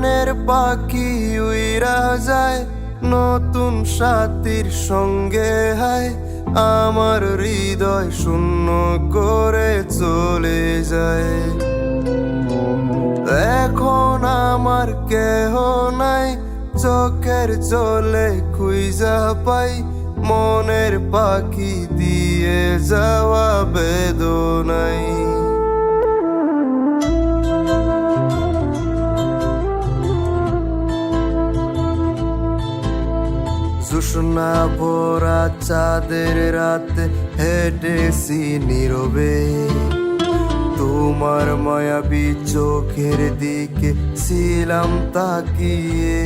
প্রাণের পাখি উইরা যায় নতুন সাথীর সঙ্গে, হায় আমার হৃদয় শূন্য করে চলে যায়। এখন আমার কেহ নাই, চোখের জলে খুঁজা পাই মনের পাখি দিয়ে যাওয়া বেদনাই। জোছনা ভরা চাঁদের রাতে হেঁটেছি নীরবে, তোমার মায়াবী চোখের দিকে ছিলাম তাকিয়ে।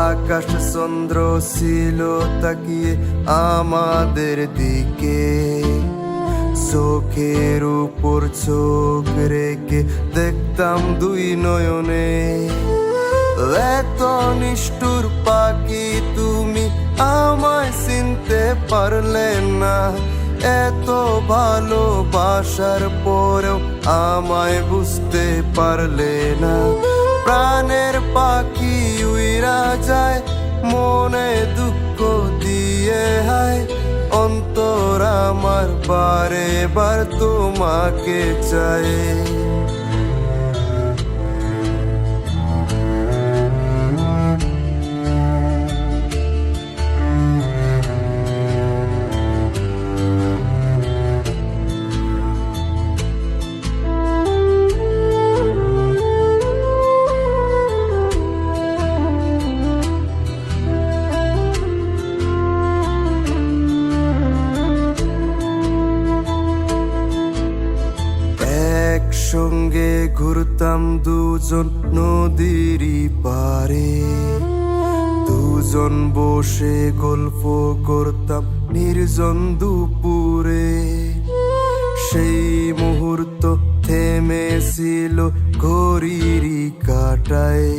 আকাশ চন্দ্র ছিল তাকিয়ে আমাদের দিকে, চোখের উপর চোখ রেখে দেখতাম দুই নয়নে। এত নিষ্ঠুর পাখি তুমি আমায় চিনতে পারলে না, এত ভালোবাসার পরেও আমায় বুঝতে পারলে না। প্রাণের পাখি উইরা যায় মনে দুঃখ দিয়ে, হায় অন্তর আমার বারে বার তোমাকে চায়। একসঙ্গে ঘুরতাম দুজন নদীর পারে, দুজন বসে গল্প করতাম নির্জন দুপুরে। সেই মুহূর্ত থেমেছিল ঘড়ির কাঁটায়,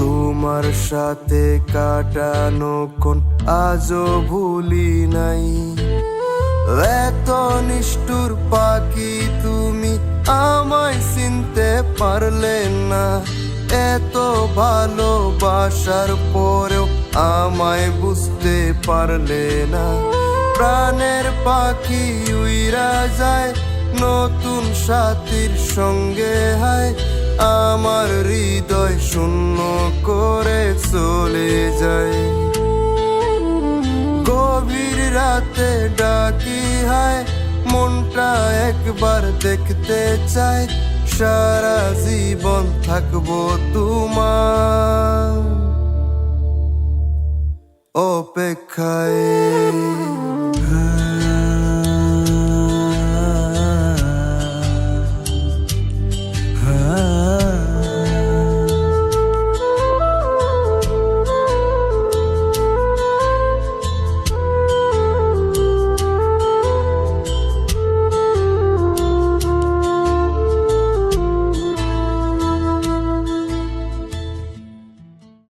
তোমার সাথে কাটানো কোন আজও ভুলি নাই। এত নিষ্ঠুর পাখি তুমি আমায় চিনতে পারলে না, এত ভালোবাসার পরেও আমায় বুঝতে পারলে না। প্রাণের পাখি উইরা যায় নতুন সাথীর সঙ্গে, হায় আমার হৃদয় শূন্য করে চলে যায়। গভীর রাতে ডাকি, হায় মনটা একবার দেখতে চাই, সারা জীবন থাকবো তোমার অপেক্ষায়।